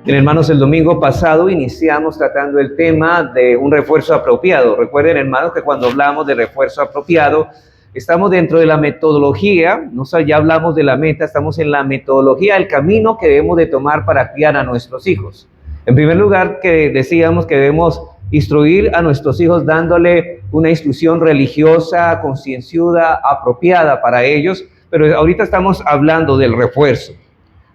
Bien, hermanos, el domingo pasado iniciamos tratando el tema de un refuerzo apropiado. Recuerden, hermanos, que cuando hablamos de refuerzo apropiado, estamos dentro de la metodología, no sé, ya hablamos de la meta, estamos en la metodología, el camino que debemos de tomar para criar a nuestros hijos. En primer lugar, que decíamos que debemos instruir a nuestros hijos dándole una instrucción religiosa, concienzuda, apropiada para ellos, pero ahorita estamos hablando del refuerzo.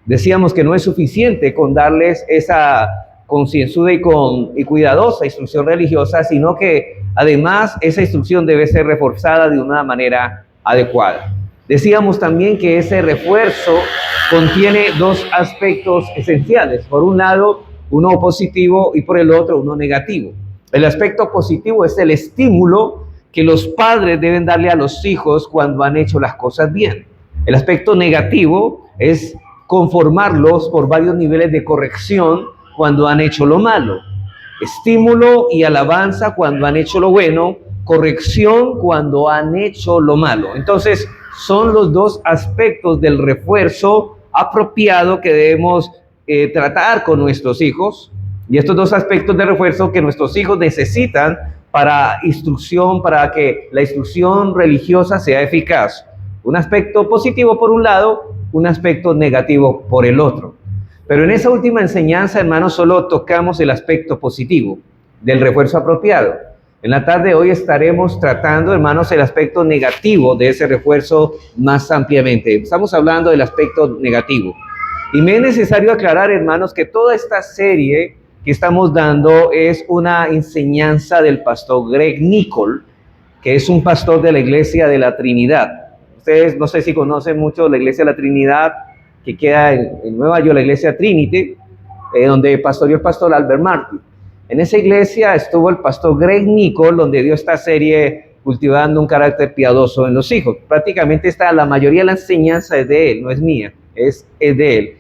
Decíamos que no es suficiente con darles esa concienzuda y cuidadosa instrucción religiosa, sino que además esa instrucción debe ser reforzada de una manera adecuada. Decíamos también que ese refuerzo contiene dos aspectos esenciales. Por un lado, uno positivo y por el otro, uno negativo. El aspecto positivo es el estímulo que los padres deben darle a los hijos cuando han hecho las cosas bien. El aspecto negativo es conformarlos por varios niveles de corrección cuando han hecho lo malo. Estímulo y alabanza cuando han hecho lo bueno, corrección cuando han hecho lo malo. Entonces, son los dos aspectos del refuerzo apropiado que debemos tratar con nuestros hijos. Y estos dos aspectos de refuerzo que nuestros hijos necesitan para instrucción, para que la instrucción religiosa sea eficaz. Un aspecto positivo por un lado, un aspecto negativo por el otro. Pero en esa última enseñanza, hermanos, solo tocamos el aspecto positivo del refuerzo apropiado. En la tarde de hoy estaremos tratando, hermanos, el aspecto negativo de ese refuerzo más ampliamente. Estamos hablando del aspecto negativo. Y me es necesario aclarar, hermanos, que toda esta serie que estamos dando es una enseñanza del pastor Greg Nichol, que es un pastor de la Iglesia de la Trinidad. Ustedes no sé si conocen mucho la Iglesia de la Trinidad, que queda en Nueva York, la Iglesia Trinity, donde pastoreó el pastor Albert Martin. En esa iglesia estuvo el pastor Greg Nichol, donde dio esta serie cultivando un carácter piadoso en los hijos. Prácticamente la mayoría de la enseñanza es de él, no es mía, es de él.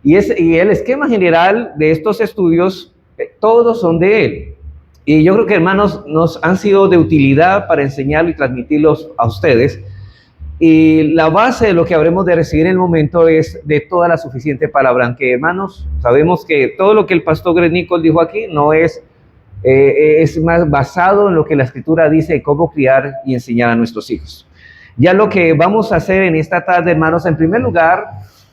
Y el esquema general de estos estudios, todos son de él. Y yo creo que, hermanos, nos han sido de utilidad para enseñarlo y transmitirlos a ustedes. Y la base de lo que habremos de recibir en el momento es de toda la suficiente palabra. Aunque, hermanos, sabemos que todo lo que el pastor Greg Nichol dijo aquí no es más basado en lo que la Escritura dice de cómo criar y enseñar a nuestros hijos. Ya lo que vamos a hacer en esta tarde, hermanos, en primer lugar,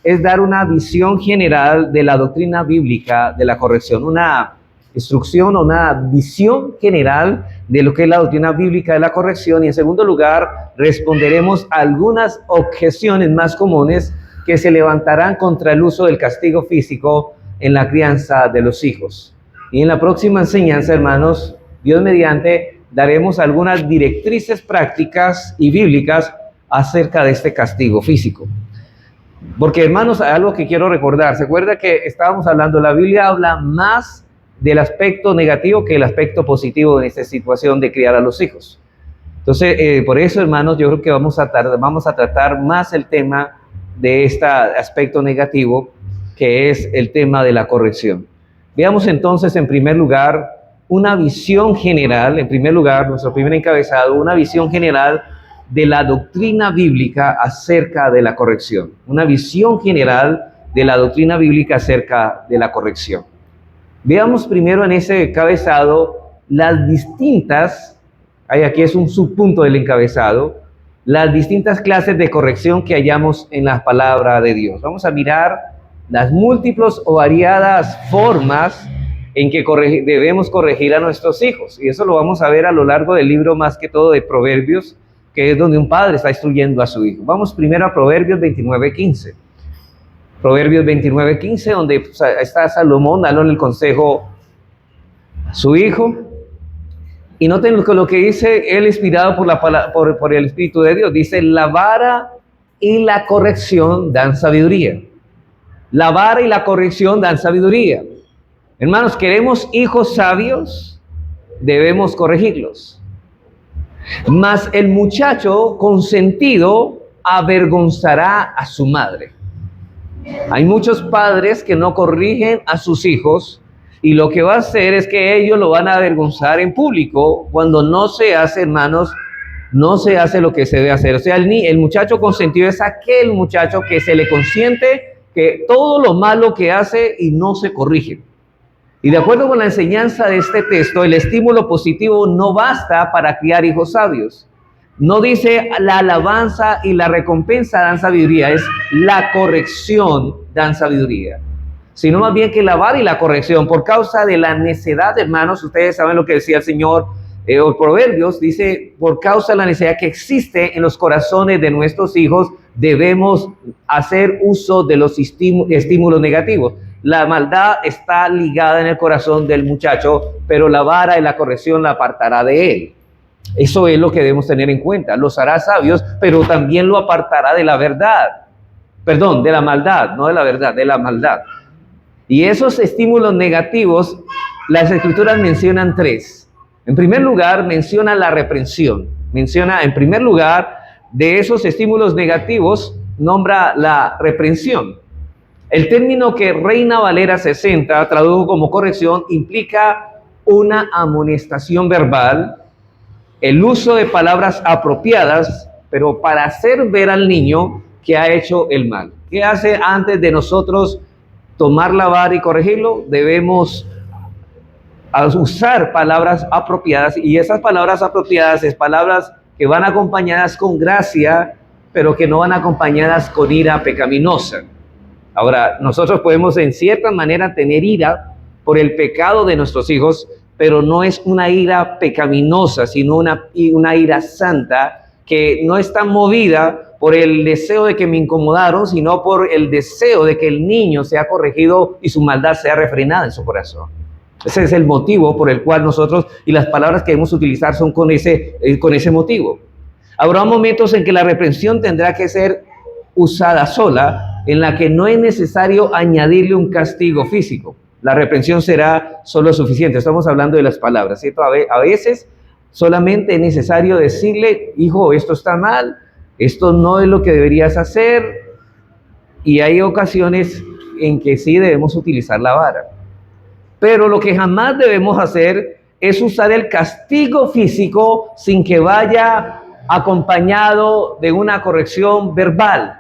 es dar una visión general de la doctrina bíblica de la corrección, una instrucción o una visión general de lo que es la doctrina bíblica de la corrección, y en segundo lugar responderemos a algunas objeciones más comunes que se levantarán contra el uso del castigo físico en la crianza de los hijos. Y en la próxima enseñanza, hermanos, Dios mediante, daremos algunas directrices prácticas y bíblicas acerca de este castigo físico. Porque, hermanos, hay algo que quiero recordar. ¿Se acuerda que estábamos hablando? La Biblia habla más del aspecto negativo que el aspecto positivo en esta situación de criar a los hijos. Entonces, por eso, hermanos, yo creo que vamos a tratar más el tema de este aspecto negativo, que es el tema de la corrección. Veamos entonces, en primer lugar, una visión general, en primer lugar, nuestro primer encabezado, una visión general de la doctrina bíblica acerca de la corrección. Una visión general de la doctrina bíblica acerca de la corrección. Veamos primero en ese encabezado las distintas, aquí es un subpunto del encabezado, las distintas clases de corrección que hallamos en la palabra de Dios. Vamos a mirar las múltiples o variadas formas en que debemos corregir a nuestros hijos. Y eso lo vamos a ver a lo largo del libro, más que todo de Proverbios, que es donde un padre está instruyendo a su hijo. Vamos primero a Proverbios 29:15. Proverbios 29:15, donde está Salomón dándole el consejo a su hijo. Y noten lo que dice él, inspirado por el Espíritu de Dios. Dice, la vara y la corrección dan sabiduría. La vara y la corrección dan sabiduría. Hermanos, ¿queremos hijos sabios? Debemos corregirlos. Mas el muchacho consentido avergonzará a su madre. Hay muchos padres que no corrigen a sus hijos, y lo que va a hacer es que ellos lo van a avergonzar en público cuando no se hace, hermanos, no se hace lo que se debe hacer. O sea, el muchacho consentido es aquel muchacho que se le consiente que todo lo malo que hace y no se corrige. Y de acuerdo con la enseñanza de este texto, el estímulo positivo no basta para criar hijos sabios. No dice la alabanza y la recompensa dan sabiduría, es la corrección dan sabiduría. Sino más bien que la vara y la corrección, por causa de la necedad, hermanos, ustedes saben lo que decía el Señor, los Proverbios, dice, por causa de la necesidad que existe en los corazones de nuestros hijos, debemos hacer uso de los estímulos negativos. La maldad está ligada en el corazón del muchacho, pero la vara y la corrección la apartará de él. Eso es lo que debemos tener en cuenta. Los hará sabios, pero también lo apartará de la verdad. Perdón, de la maldad, no de la verdad, de la maldad. Y esos estímulos negativos, las Escrituras mencionan tres. En primer lugar, menciona la reprensión. Menciona, en primer lugar, de esos estímulos negativos, nombra la reprensión. El término que Reina Valera 60 tradujo como corrección implica una amonestación verbal, el uso de palabras apropiadas, pero para hacer ver al niño que ha hecho el mal. ¿Qué hace antes de nosotros tomar la vara y corregirlo? Debemos usar palabras apropiadas, y esas palabras apropiadas es palabras que van acompañadas con gracia, pero que no van acompañadas con ira pecaminosa. Ahora, nosotros podemos en cierta manera tener ira por el pecado de nuestros hijos, pero no es una ira pecaminosa, sino una ira santa que no está movida por el deseo de que me incomodaron, sino por el deseo de que el niño sea corregido y su maldad sea refrenada en su corazón. Ese es el motivo por el cual nosotros, y las palabras que debemos utilizar son con ese motivo. Habrá momentos en que la reprensión tendrá que ser usada sola, en la que no es necesario añadirle un castigo físico. La reprensión será solo suficiente. Estamos hablando de las palabras, ¿cierto? A veces solamente es necesario decirle, hijo, esto está mal, esto no es lo que deberías hacer, y hay ocasiones en que sí debemos utilizar la vara. Pero lo que jamás debemos hacer es usar el castigo físico sin que vaya acompañado de una corrección verbal.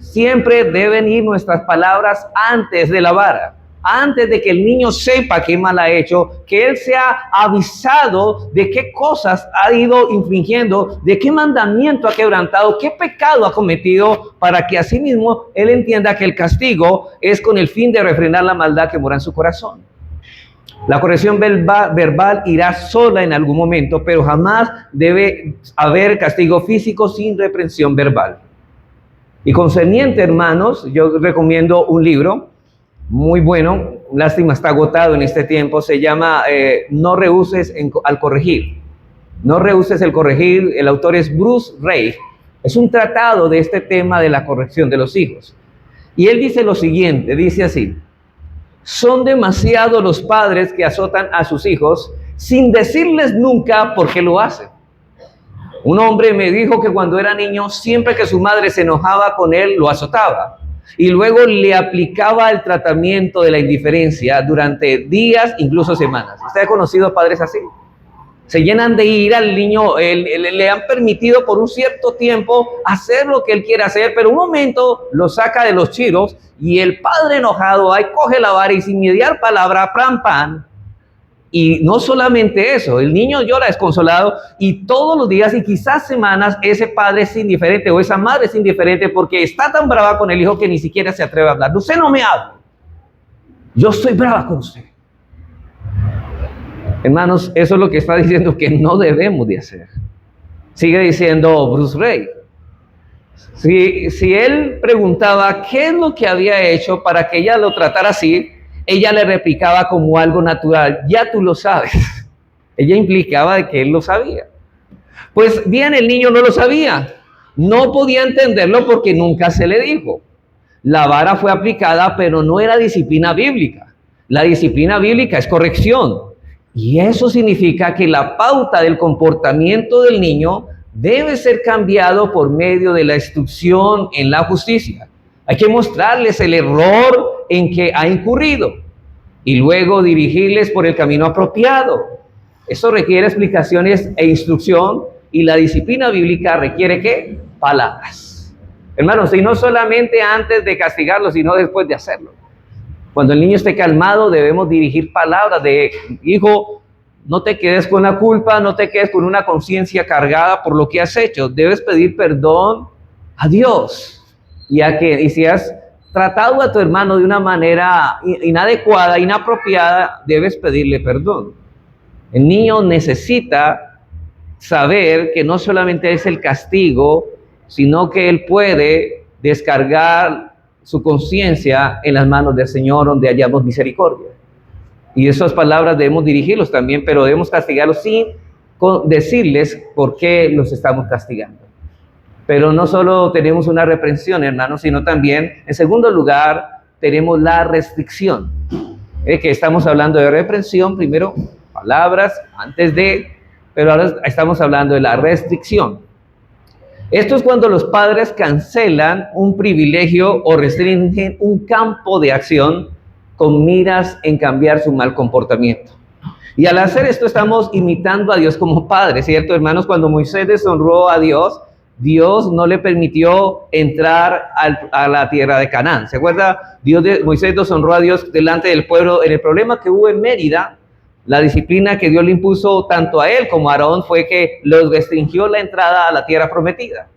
Siempre deben ir nuestras palabras antes de la vara, antes de que el niño sepa qué mal ha hecho, que él sea avisado de qué cosas ha ido infringiendo, de qué mandamiento ha quebrantado, qué pecado ha cometido, para que así mismo él entienda que el castigo es con el fin de refrenar la maldad que mora en su corazón. La corrección verbal irá sola en algún momento, pero jamás debe haber castigo físico sin reprensión verbal. Y concerniente, hermanos, yo recomiendo un libro muy bueno, lástima está agotado en este tiempo, se llama No rehuses al corregir. No rehuses el corregir, el autor es Bruce Reich. Es un tratado de este tema de la corrección de los hijos. Y él dice lo siguiente, dice así: son demasiados los padres que azotan a sus hijos sin decirles nunca por qué lo hacen. Un hombre me dijo que cuando era niño, siempre que su madre se enojaba con él, lo azotaba. Y luego le aplicaba el tratamiento de la indiferencia durante días, incluso semanas. ¿Usted ha conocido padres así? Se llenan de ira al niño, le han permitido por un cierto tiempo hacer lo que él quiere hacer, pero un momento lo saca de los chiros y el padre enojado ahí coge la vara y sin mediar palabra, pam. Y no solamente eso, el niño llora desconsolado y todos los días y quizás semanas ese padre es indiferente o esa madre es indiferente porque está tan brava con el hijo que ni siquiera se atreve a hablar. Usted no me habla, yo estoy brava con usted. Hermanos, eso es lo que está diciendo que no debemos de hacer. Sigue diciendo Bruce Reich. Si él preguntaba qué es lo que había hecho para que ella lo tratara así, ella le replicaba como algo natural: ya tú lo sabes. Ella implicaba de que él lo sabía. Pues bien, el niño no lo sabía. No podía entenderlo porque nunca se le dijo. La vara fue aplicada, pero no era disciplina bíblica. La disciplina bíblica es corrección. Y eso significa que la pauta del comportamiento del niño debe ser cambiado por medio de la instrucción en la justicia. Hay que mostrarles el error en que ha incurrido y luego dirigirles por el camino apropiado. Eso requiere explicaciones e instrucción, y la disciplina bíblica requiere ¿qué? Palabras. Hermanos, y no solamente antes de castigarlo, sino después de hacerlo. Cuando el niño esté calmado, debemos dirigir palabras de: hijo, no te quedes con la culpa, no te quedes con una conciencia cargada por lo que has hecho. Debes pedir perdón a Dios. Y si has tratado a tu hermano de una manera inadecuada, inapropiada, debes pedirle perdón. El niño necesita saber que no solamente es el castigo, sino que él puede descargar su conciencia en las manos del Señor, donde hallamos misericordia. Y esas palabras debemos dirigirlos también, pero debemos castigarlos sin decirles por qué los estamos castigando. Pero no solo tenemos una reprensión, hermanos, sino también, en segundo lugar, tenemos la restricción. Que estamos hablando de reprensión, primero palabras, antes de, pero ahora estamos hablando de la restricción. Esto es cuando los padres cancelan un privilegio o restringen un campo de acción con miras en cambiar su mal comportamiento. Y al hacer esto estamos imitando a Dios como padre, ¿cierto, hermanos? Cuando Moisés deshonró a Dios, Dios no le permitió entrar a la tierra de Canaán. ¿Se acuerda? Moisés deshonró a Dios delante del pueblo. En el problema que hubo en Mérida, la disciplina que Dios le impuso tanto a él como a Aarón fue que los restringió la entrada a la tierra prometida.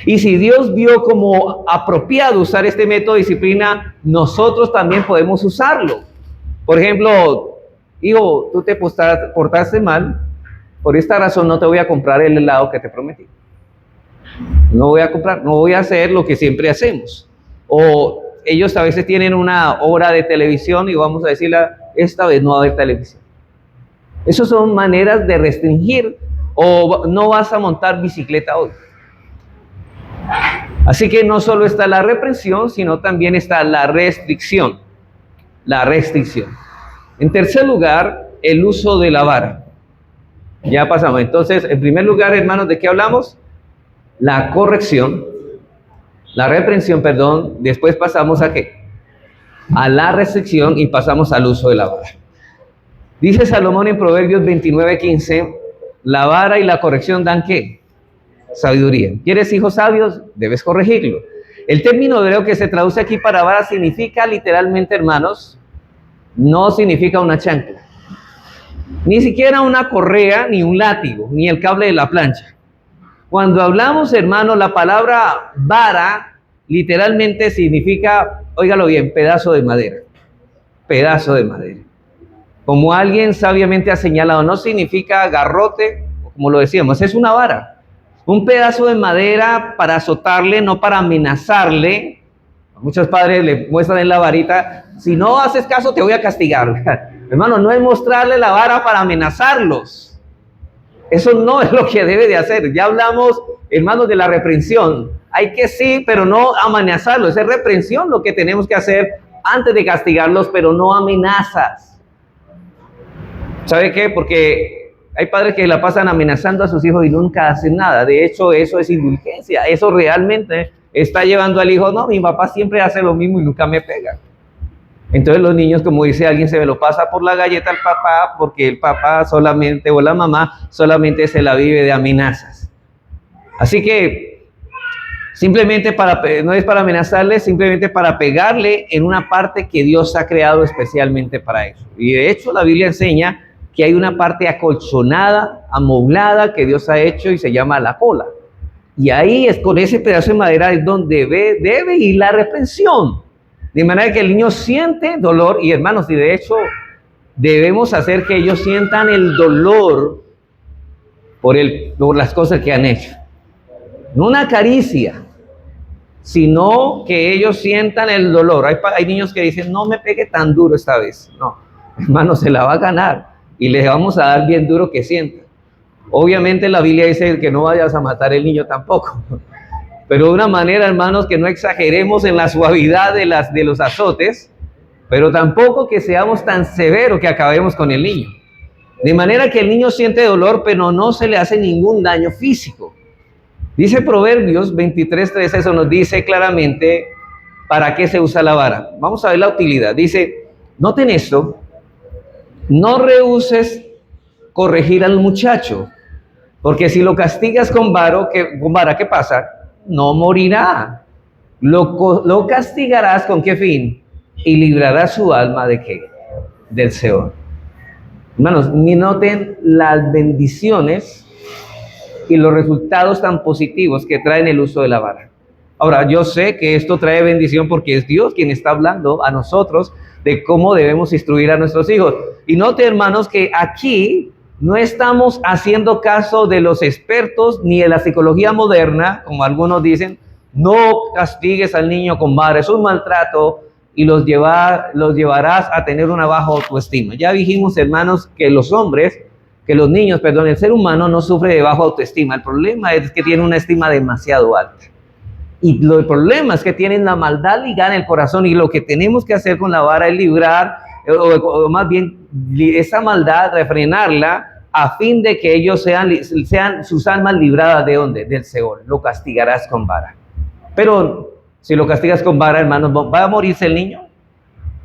Y si Dios vio como apropiado usar este método de disciplina, nosotros también podemos usarlo. Por ejemplo, hijo, tú te portaste mal, por esta razón no te voy a comprar el helado que te prometí. No voy a hacer lo que siempre hacemos. O ellos a veces tienen una hora de televisión y vamos a decirle, esta vez no va a haber televisión. Esas son maneras de restringir. O no vas a montar bicicleta hoy. Así que no solo está la reprensión, sino también está la restricción. La restricción. En tercer lugar, el uso de la vara. Ya pasamos. Entonces, en primer lugar, hermanos, ¿de qué hablamos? La corrección. La reprensión, perdón. Después pasamos ¿a qué? A la restricción y pasamos al uso de la vara. Dice Salomón en Proverbios 29:15, la vara y la corrección dan ¿qué? Sabiduría. ¿Quieres hijos sabios? Debes corregirlo. El término hebreo que se traduce aquí para vara significa literalmente, hermanos, no significa una chancla, ni siquiera una correa, ni un látigo, ni el cable de la plancha. Cuando hablamos, hermanos, la palabra vara literalmente significa, óigalo bien, pedazo de madera. Pedazo de madera. Como alguien sabiamente ha señalado, no significa garrote, como lo decíamos, es una vara. Un pedazo de madera para azotarle, no para amenazarle. Muchos padres le muestran en la varita, si no haces caso te voy a castigar. Hermano, no es mostrarle la vara para amenazarlos. Eso no es lo que debe de hacer. Ya hablamos, hermanos, de la reprensión. Hay que sí, pero no amenazarlos. Es reprensión lo que tenemos que hacer antes de castigarlos, pero no amenazas. ¿Sabe qué? Porque hay padres que la pasan amenazando a sus hijos y nunca hacen nada. De hecho, eso es indulgencia. Eso realmente está llevando al hijo, no, mi papá siempre hace lo mismo y nunca me pega. Entonces los niños, como dice alguien, se me lo pasa por la galleta al papá porque el papá solamente, o la mamá, solamente se la vive de amenazas. Así que, simplemente no es para amenazarle, simplemente para pegarle en una parte que Dios ha creado especialmente para eso. Y de hecho la Biblia enseña que hay una parte acolchonada, amoblada, que Dios ha hecho y se llama la cola. Y ahí es con ese pedazo de madera es donde debe ir la reprensión. De manera que el niño siente dolor, y hermanos, y de hecho debemos hacer que ellos sientan el dolor por las cosas que han hecho. No una caricia, sino que ellos sientan el dolor. Hay niños que dicen, no me pegue tan duro esta vez. No, hermano, se la va a ganar y les vamos a dar bien duro que sientan. Obviamente la Biblia dice que no vayas a matar al niño tampoco. Pero de una manera, hermanos, que no exageremos en la suavidad de los azotes, pero tampoco que seamos tan severos que acabemos con el niño. De manera que el niño siente dolor, pero no se le hace ningún daño físico. Dice Proverbios 23:13, eso nos dice claramente para qué se usa la vara. Vamos a ver la utilidad. Dice, noten esto, no rehuses corregir al muchacho, porque si lo castigas con vara, ¿qué pasa? no morirá. Lo castigarás ¿con qué fin? Y librarás su alma ¿de qué? Del Seol. Hermanos, ni noten las bendiciones y los resultados tan positivos que traen el uso de la vara. Ahora, yo sé que esto trae bendición porque es Dios quien está hablando a nosotros de cómo debemos instruir a nuestros hijos. Y note, hermanos, que aquí no estamos haciendo caso de los expertos ni de la psicología moderna, como algunos dicen, no castigues al niño con vara, es un maltrato y los llevarás a tener una baja autoestima. Ya dijimos, hermanos, que los niños, el ser humano no sufre de baja autoestima. El problema es que tiene una estima demasiado alta. Y el problema es que tienen la maldad ligada en el corazón, y lo que tenemos que hacer con la vara es librar, o más bien esa maldad, refrenarla, a fin de que ellos sean sus almas libradas ¿de dónde? Del Seol. Lo castigarás con vara. Pero si lo castigas con vara, hermanos, ¿va a morirse el niño?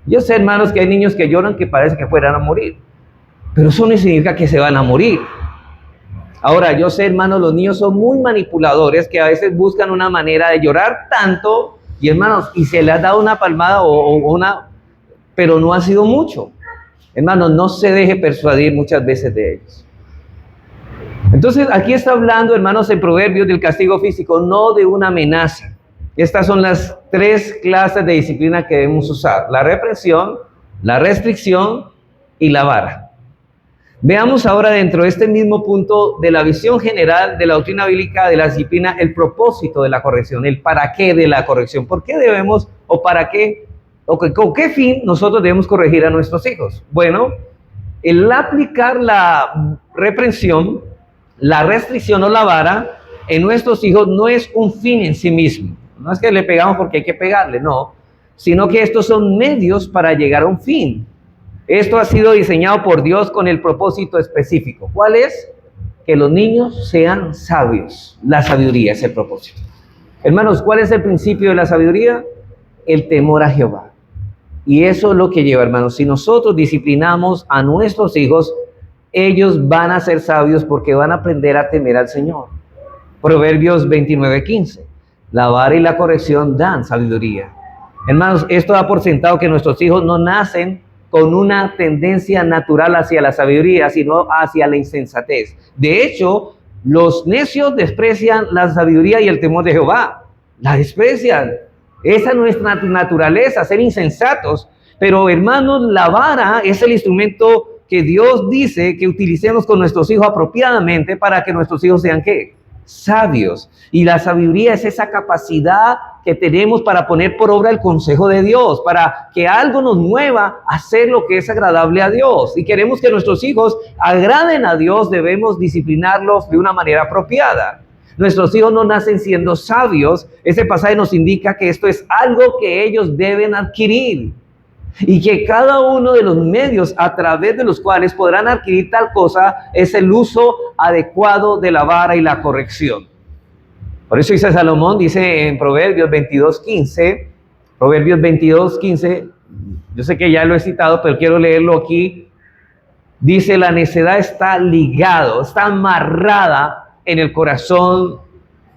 Yo sé, hermanos, que hay niños que lloran que parece que fueran a morir, pero eso no significa que se van a morir. Ahora, yo sé, hermanos, los niños son muy manipuladores, que a veces buscan una manera de llorar tanto, y hermanos, y se les ha dado una palmada pero no ha sido mucho. Hermanos, no se deje persuadir muchas veces de ellos. Entonces, aquí está hablando, hermanos, en Proverbios del castigo físico, no de una amenaza. Estas son las 3 clases de disciplina que debemos usar: la reprensión, la restricción y la vara. Veamos ahora, dentro de este mismo punto de la visión general de la doctrina bíblica de la disciplina, el propósito de la corrección, el para qué de la corrección. ¿Por qué debemos, o para qué, o con qué fin nosotros debemos corregir a nuestros hijos? Bueno, el aplicar la reprensión, la restricción o la vara en nuestros hijos no es un fin en sí mismo. No es que le pegamos porque hay que pegarle, no, sino que estos son medios para llegar a un fin. Esto ha sido diseñado por Dios con el propósito específico. ¿Cuál es? Que los niños sean sabios. La sabiduría es el propósito. Hermanos, ¿cuál es el principio de la sabiduría? El temor a Jehová. Y eso es lo que lleva, hermanos. Si nosotros disciplinamos a nuestros hijos, ellos van a ser sabios porque van a aprender a temer al Señor. Proverbios 29:15. La vara y la corrección dan sabiduría. Hermanos, esto da por sentado que nuestros hijos no nacen con una tendencia natural hacia la sabiduría, sino hacia la insensatez. De hecho, los necios desprecian la sabiduría y el temor de Jehová. La desprecian. Esa es nuestra naturaleza, ser insensatos. Pero, hermanos, la vara es el instrumento que Dios dice que utilicemos con nuestros hijos apropiadamente para que nuestros hijos sean, ¿qué? Sabios. Y la sabiduría es esa capacidad que tenemos para poner por obra el consejo de Dios, para que algo nos mueva a hacer lo que es agradable a Dios. Y queremos que nuestros hijos agraden a Dios, debemos disciplinarlos de una manera apropiada. Nuestros hijos no nacen siendo sabios. Ese pasaje nos indica que esto es algo que ellos deben adquirir, y que cada uno de los medios a través de los cuales podrán adquirir tal cosa es el uso adecuado de la vara y la corrección. Por eso dice Salomón, dice en Proverbios 22:15, yo sé que ya lo he citado, pero quiero leerlo aquí. Dice: la necedad está amarrada en el corazón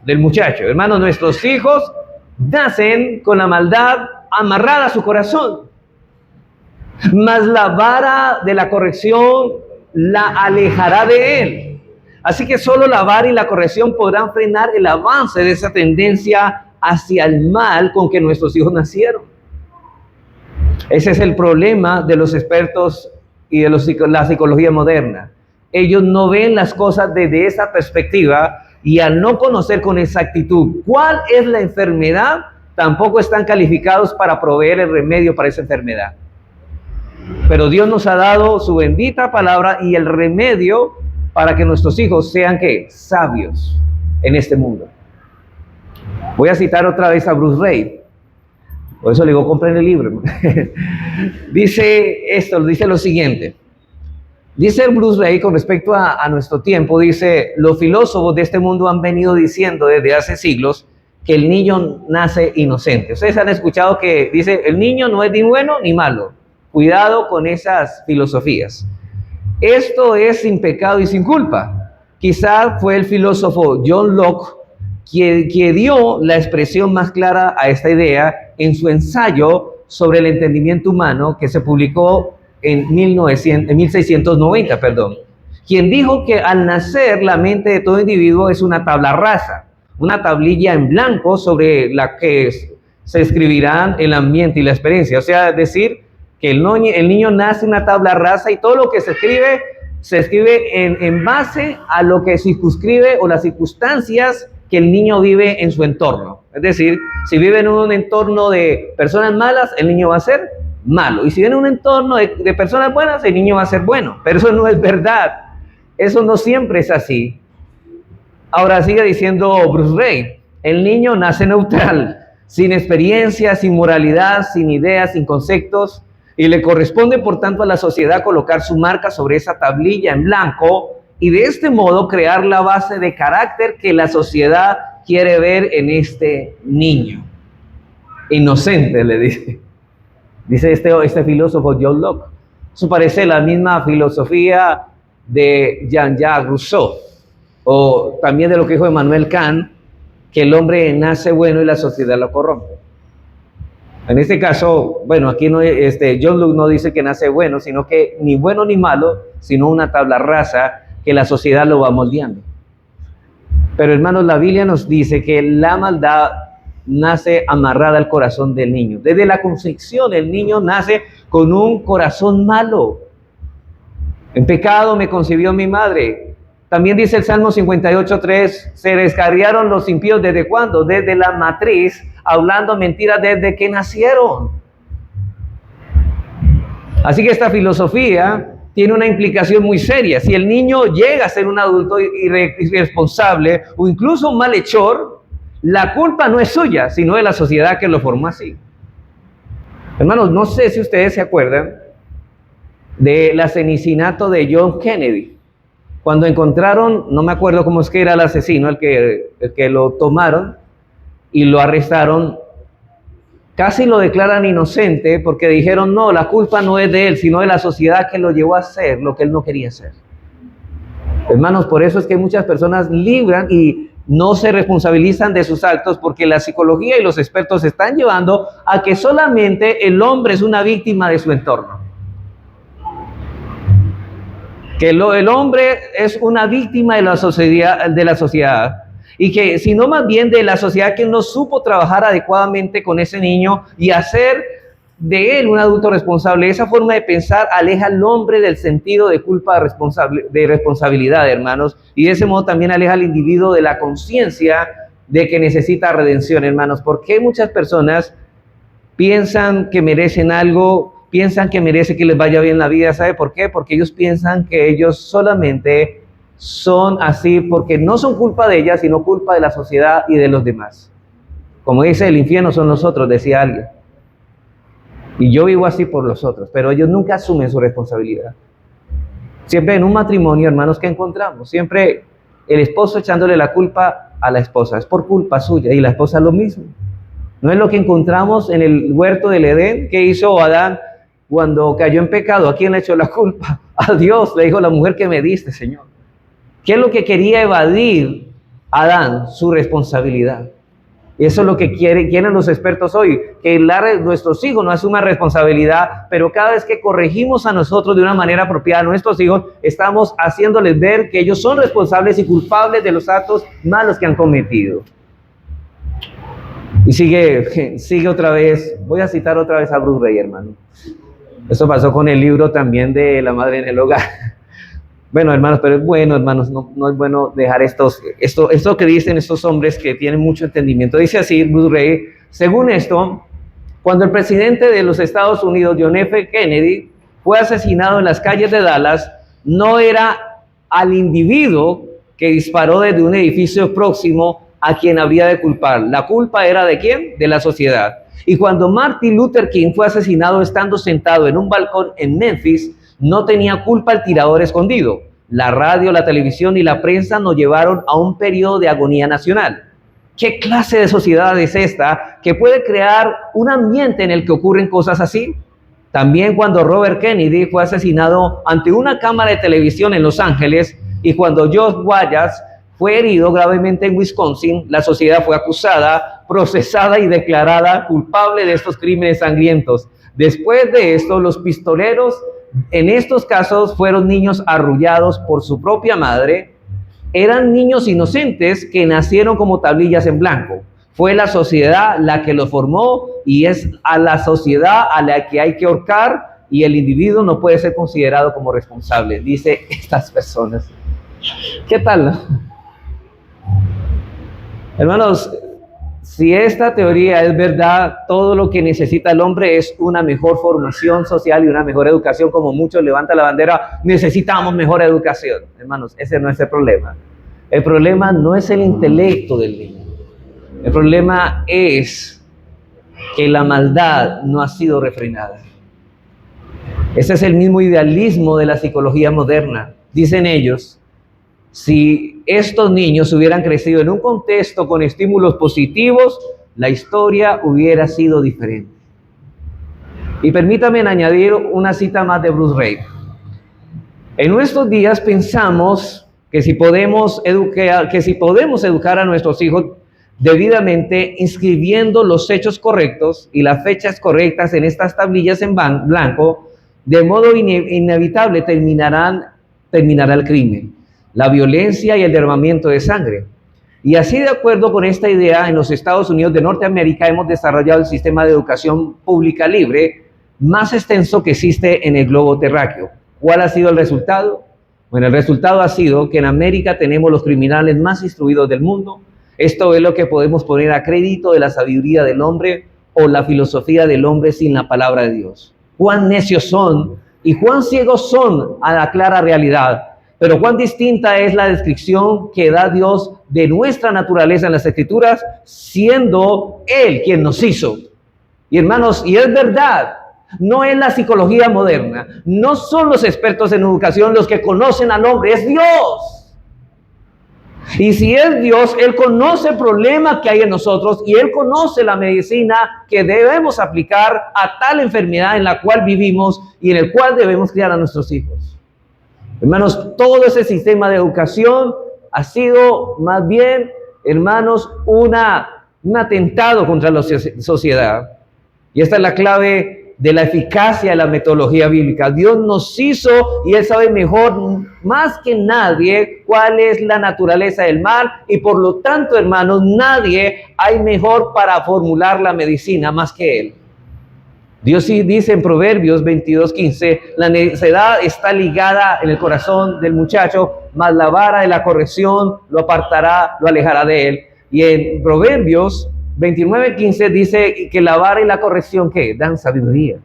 del muchacho. Hermanos, nuestros hijos nacen con la maldad amarrada a su corazón. Mas la vara de la corrección la alejará de él. Así que solo la vara y la corrección podrán frenar el avance de esa tendencia hacia el mal con que nuestros hijos nacieron. Ese es el problema de los expertos y de la psicología moderna. Ellos no ven las cosas desde esa perspectiva, y al no conocer con exactitud cuál es la enfermedad, tampoco están calificados para proveer el remedio para esa enfermedad. Pero Dios nos ha dado su bendita palabra y el remedio para que nuestros hijos sean, ¿qué? Sabios en este mundo. Voy a citar otra vez a Bruce Ray. Por eso le digo, compren el libro. Dice lo siguiente. Dice Bruce Ray con respecto a nuestro tiempo, dice: los filósofos de este mundo han venido diciendo desde hace siglos que el niño nace inocente. Ustedes han escuchado que dice: el niño no es ni bueno ni malo. Cuidado con esas filosofías. Esto es sin pecado y sin culpa. Quizá fue el filósofo John Locke que dio la expresión más clara a esta idea en su ensayo sobre el entendimiento humano que se publicó en 1690, quien dijo que al nacer la mente de todo individuo es una tabla rasa, una tablilla en blanco sobre la que se escribirán el ambiente y la experiencia. O sea, decir que el niño nace una tabla rasa y todo lo que se escribe en base a lo que circunscribe o las circunstancias que el niño vive en su entorno. Es decir, si vive en un entorno de personas malas, el niño va a ser malo. Y si vive en un entorno de personas buenas, el niño va a ser bueno. Pero eso no es verdad. Eso no siempre es así. Ahora sigue diciendo Bruce Ray, el niño nace neutral, sin experiencia, sin moralidad, sin ideas, sin conceptos, y le corresponde por tanto a la sociedad colocar su marca sobre esa tablilla en blanco y de este modo crear la base de carácter que la sociedad quiere ver en este niño. Inocente, le dice. Dice este filósofo John Locke. Eso parece la misma filosofía de Jean-Jacques Rousseau, o también de lo que dijo Emmanuel Kant, que el hombre nace bueno y la sociedad lo corrompe. En este caso, bueno, aquí no, John Locke no dice que nace bueno, sino que ni bueno ni malo, sino una tabla rasa que la sociedad lo va moldeando. Pero hermanos, la Biblia nos dice que la maldad nace amarrada al corazón del niño. Desde la concepción el niño nace con un corazón malo. En pecado me concibió mi madre. También dice el Salmo 58:3, se descarriaron los impíos ¿desde cuándo? Desde la matriz, hablando mentiras desde que nacieron. Así que esta filosofía tiene una implicación muy seria. Si el niño llega a ser un adulto irresponsable o incluso un malhechor, la culpa no es suya, sino de la sociedad que lo formó así. Hermanos, no sé si ustedes se acuerdan del asesinato de John Kennedy. Cuando encontraron, no me acuerdo cómo es que era el asesino, el que lo tomaron y lo arrestaron, casi lo declaran inocente porque dijeron, no, la culpa no es de él, sino de la sociedad que lo llevó a hacer lo que él no quería hacer. Hermanos, por eso es que muchas personas libran y no se responsabilizan de sus actos, porque la psicología y los expertos están llevando a que solamente el hombre es una víctima de su entorno. Que el hombre es una víctima de la sociedad, y que si no más bien de la sociedad que no supo trabajar adecuadamente con ese niño y hacer de él un adulto responsable. Esa forma de pensar aleja al hombre del sentido de culpa de responsabilidad, hermanos, y de ese modo también aleja al individuo de la conciencia de que necesita redención, hermanos. ¿Por qué muchas personas piensan que merecen algo? Piensan que merece que les vaya bien la vida. ¿Sabe por qué? Porque ellos piensan que ellos solamente son así porque no son culpa de ellas, sino culpa de la sociedad y de los demás. Como dice, el infierno son los otros, decía alguien. Y yo vivo así por los otros, pero ellos nunca asumen su responsabilidad. Siempre en un matrimonio, hermanos, ¿qué encontramos? Siempre el esposo echándole la culpa a la esposa. Es por culpa suya, y la esposa lo mismo. ¿No es lo que encontramos en el huerto del Edén? ¿Qué hizo Adán cuando cayó en pecado? ¿A quién le echó la culpa? A Dios. Le dijo, la mujer que me diste, Señor. ¿Qué es lo que quería evadir Adán? Su responsabilidad. Y eso es lo que quieren los expertos hoy, que nuestros hijos no asuman responsabilidad, pero cada vez que corregimos a nosotros de una manera apropiada a nuestros hijos, estamos haciéndoles ver que ellos son responsables y culpables de los actos malos que han cometido. Y sigue otra vez, voy a citar otra vez a Bruce Ray, hermano. Eso pasó con el libro también de La Madre en el Hogar. Bueno, hermanos, pero es bueno, hermanos, no es bueno dejar esto que dicen estos hombres que tienen mucho entendimiento. Dice así Bruce Ray, según esto, cuando el presidente de los Estados Unidos, John F. Kennedy, fue asesinado en las calles de Dallas, no era al individuo que disparó desde un edificio próximo a quien habría de culpar. La culpa era ¿de quién? De la sociedad. Y cuando Martin Luther King fue asesinado estando sentado en un balcón en Memphis, no tenía culpa el tirador escondido. La radio, la televisión y la prensa nos llevaron a un periodo de agonía nacional. ¿Qué clase de sociedad es esta que puede crear un ambiente en el que ocurren cosas así? También cuando Robert Kennedy fue asesinado ante una cámara de televisión en Los Ángeles y cuando George Wallace fue herido gravemente en Wisconsin. La sociedad fue acusada, procesada y declarada culpable de estos crímenes sangrientos. Después de esto, los pistoleros en estos casos fueron niños arrullados por su propia madre. Eran niños inocentes que nacieron como tablillas en blanco. Fue la sociedad la que los formó y es a la sociedad a la que hay que ahorcar, y el individuo no puede ser considerado como responsable, dice estas personas. ¿Qué tal? Hermanos, si esta teoría es verdad, todo lo que necesita el hombre es una mejor formación social y una mejor educación. Como muchos levantan la bandera, necesitamos mejor educación. Hermanos, ese no es el problema. El problema no es el intelecto del niño. El problema es que la maldad no ha sido refrenada. Ese es el mismo idealismo de la psicología moderna. Dicen ellos, si estos niños hubieran crecido en un contexto con estímulos positivos, la historia hubiera sido diferente. Y permítame añadir una cita más de Bruce Ray. En nuestros días pensamos que si podemos educar a nuestros hijos debidamente inscribiendo los hechos correctos y las fechas correctas en estas tablillas en blanco, de modo inevitable terminará el crimen, la violencia y el derramamiento de sangre. Y así, de acuerdo con esta idea, en los Estados Unidos de Norteamérica hemos desarrollado el sistema de educación pública libre más extenso que existe en el globo terráqueo. ¿Cuál ha sido el resultado? Bueno, el resultado ha sido que en América tenemos los criminales más instruidos del mundo. Esto es lo que podemos poner a crédito de la sabiduría del hombre o la filosofía del hombre sin la palabra de Dios. Cuán necios son y cuán ciegos son a la clara realidad. Pero cuán distinta es la descripción que da Dios de nuestra naturaleza en las Escrituras, siendo Él quien nos hizo. Y hermanos, y es verdad, no es la psicología moderna, no son los expertos en educación los que conocen al hombre, es Dios. Y si es Dios, Él conoce el problema que hay en nosotros y Él conoce la medicina que debemos aplicar a tal enfermedad en la cual vivimos y en el cual debemos criar a nuestros hijos. Hermanos, todo ese sistema de educación ha sido más bien, hermanos, un atentado contra la sociedad. Y esta es la clave de la eficacia de la metodología bíblica. Dios nos hizo y Él sabe mejor, más que nadie, cuál es la naturaleza del mal, y por lo tanto, hermanos, nadie hay mejor para formular la medicina más que Él. Dios sí dice en Proverbios 22:15, la necedad está ligada en el corazón del muchacho, mas la vara de la corrección lo apartará, lo alejará de él. Y en Proverbios 29:15 dice que la vara y la corrección, ¿qué? Dan sabiduría.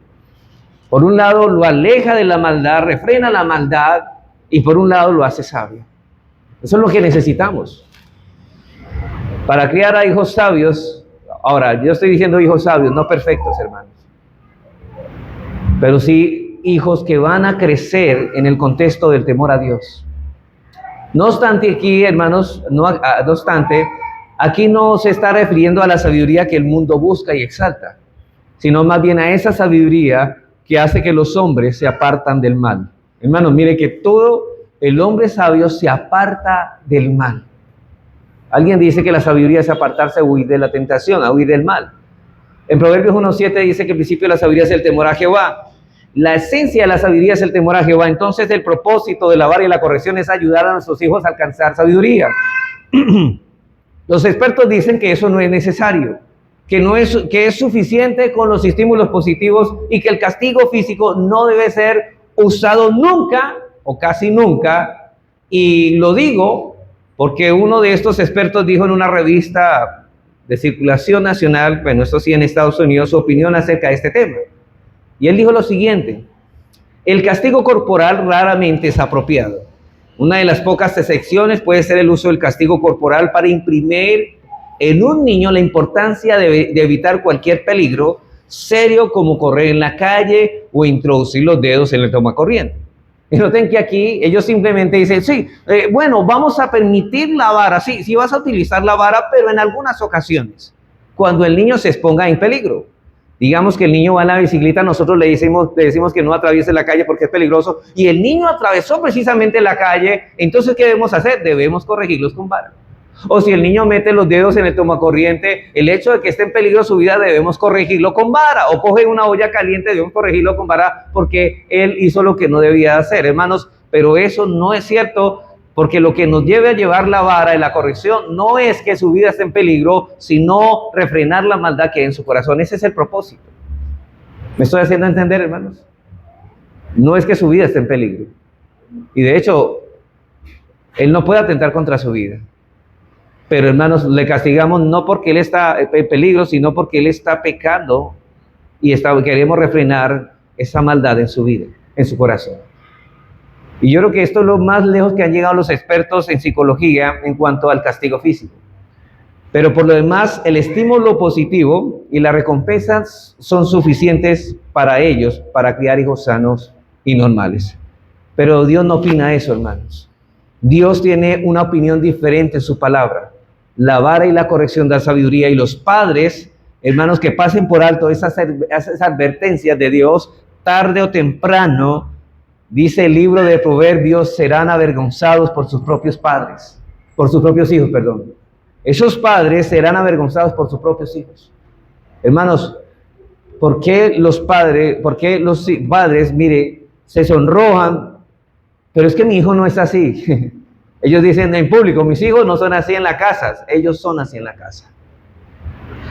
Por un lado lo aleja de la maldad, refrena la maldad, y por un lado lo hace sabio. Eso es lo que necesitamos para criar a hijos sabios. Ahora, yo estoy diciendo hijos sabios, no perfectos, hermanos, pero sí hijos que van a crecer en el contexto del temor a Dios. No obstante, aquí, hermanos, aquí no se está refiriendo a la sabiduría que el mundo busca y exalta, sino más bien a esa sabiduría que hace que los hombres se apartan del mal. Hermanos, mire que todo el hombre sabio se aparta del mal. Alguien dice que la sabiduría es apartarse, a huir de la tentación, a huir del mal. En Proverbios 1:7 dice que el principio de la sabiduría es el temor a Jehová. La esencia de la sabiduría es el temor a Jehová. Entonces el propósito de la vara y la corrección es ayudar a nuestros hijos a alcanzar sabiduría. Los expertos dicen que eso no es necesario, que es suficiente con los estímulos positivos y que el castigo físico no debe ser usado nunca o casi nunca. Y lo digo porque uno de estos expertos dijo en una revista de circulación nacional, bueno, esto sí en Estados Unidos, su opinión acerca de este tema. Y él dijo lo siguiente: el castigo corporal raramente es apropiado. Una de las pocas excepciones puede ser el uso del castigo corporal para imprimir en un niño la importancia de evitar cualquier peligro serio, como correr en la calle o introducir los dedos en el tomacorriente. Y noten que aquí ellos simplemente dicen, sí, bueno, vamos a permitir la vara, sí vas a utilizar la vara, pero en algunas ocasiones, cuando el niño se exponga en peligro. Digamos que el niño va en la bicicleta, nosotros le decimos que no atraviese la calle porque es peligroso, y el niño atravesó precisamente la calle, entonces ¿qué debemos hacer? Debemos corregirlos con vara. O si el niño mete los dedos en el tomacorriente, el hecho de que esté en peligro su vida debemos corregirlo con vara. O coge una olla caliente, debemos corregirlo con vara porque él hizo lo que no debía hacer, hermanos. Pero eso no es cierto, porque lo que nos lleve a llevar la vara y la corrección no es que su vida esté en peligro, sino refrenar la maldad que hay en su corazón. Ese es el propósito. ¿Me estoy haciendo entender, hermanos? No es que su vida esté en peligro. Y de hecho, él no puede atentar contra su vida. Pero hermanos, le castigamos no porque él está en peligro, sino porque él está pecando y queremos refrenar esa maldad en su vida, en su corazón. Y yo creo que esto es lo más lejos que han llegado los expertos en psicología en cuanto al castigo físico. Pero por lo demás, el estímulo positivo y las recompensas son suficientes para ellos, para criar hijos sanos y normales. Pero Dios no opina eso, hermanos. Dios tiene una opinión diferente en su palabra. La vara y la corrección da sabiduría, y los padres, hermanos, que pasen por alto esas advertencias de Dios, tarde o temprano, dice el libro de Proverbios, serán avergonzados por sus propios padres, por sus propios hijos, perdón. Esos padres serán avergonzados por sus propios hijos. Hermanos, ¿por qué los padres, mire, se sonrojan? Pero es que mi hijo no es así. Ellos dicen en público, mis hijos no son así en la casa, ellos son así en la casa.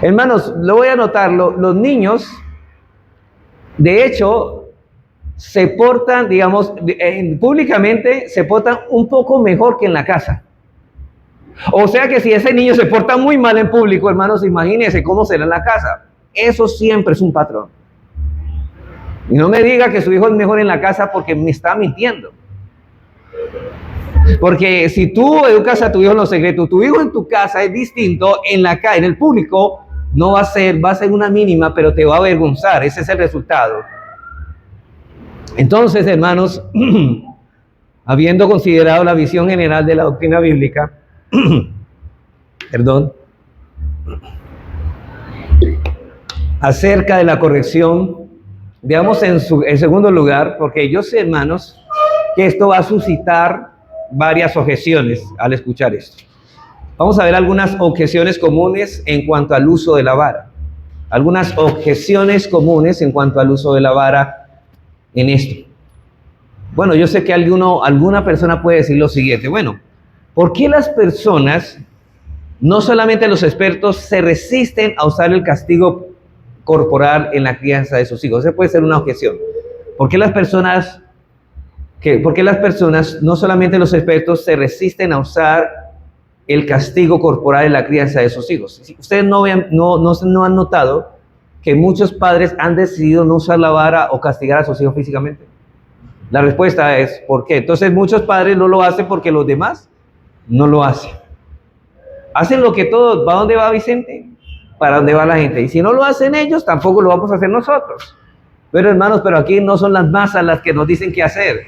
Hermanos, lo voy a anotar, los niños, de hecho, se portan, digamos, públicamente se portan un poco mejor que en la casa. O sea que si ese niño se porta muy mal en público, hermanos, imagínense cómo será en la casa. Eso siempre es un patrón. Y no me diga que su hijo es mejor en la casa porque me está mintiendo. Porque si tú educas a tu hijo en lo secreto, tu hijo en tu casa es distinto, en el público no va a ser una mínima, pero te va a avergonzar. Ese es el resultado. Entonces, hermanos, habiendo considerado la visión general de la doctrina bíblica, acerca de la corrección, veamos en segundo lugar, porque yo sé, hermanos, que esto va a suscitar varias objeciones al escuchar esto. Vamos a ver algunas objeciones comunes en cuanto al uso de la vara. Algunas objeciones comunes en cuanto al uso de la vara en esto. Bueno, yo sé que alguna persona puede decir lo siguiente. Bueno, ¿por qué las personas, no solamente los expertos, se resisten a usar el castigo corporal en la crianza de sus hijos? Esa puede ser una objeción. ¿Por qué las personas, no solamente los expertos, se resisten a usar el castigo corporal en la crianza de sus hijos? Ustedes no han notado que muchos padres han decidido no usar la vara o castigar a sus hijos físicamente. La respuesta es ¿por qué? Entonces muchos padres no lo hacen porque los demás no lo hacen. Hacen lo que todos. ¿Para dónde va Vicente? Para dónde va la gente. Y si no lo hacen ellos, tampoco lo vamos a hacer nosotros. Pero hermanos, aquí no son las masas las que nos dicen qué hacer.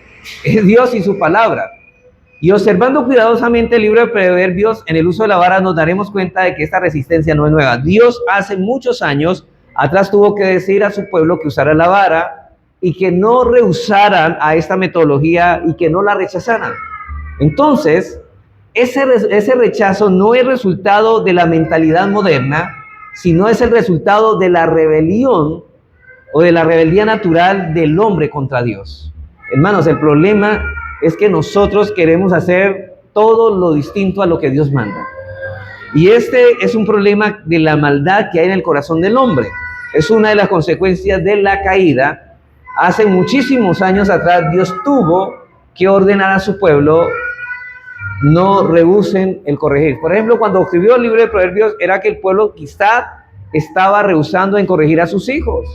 Es Dios y su palabra. Y observando cuidadosamente el libro de Proverbios en el uso de la vara, nos daremos cuenta de que esta resistencia no es nueva. Dios hace muchos años atrás tuvo que decir a su pueblo que usara la vara y que no rehusaran a esta metodología y que no la rechazaran. Entonces, ese rechazo no es resultado de la mentalidad moderna, sino es el resultado de la rebelión o de la rebeldía natural del hombre contra Dios. Hermanos, el problema es que nosotros queremos hacer todo lo distinto a lo que Dios manda. Y este es un problema de la maldad que hay en el corazón del hombre. Es una de las consecuencias de la caída. Hace muchísimos años atrás, Dios tuvo que ordenar a su pueblo no rehúsen el corregir. Por ejemplo, cuando escribió el libro de Proverbios, era que el pueblo quizá estaba rehusando en corregir a sus hijos.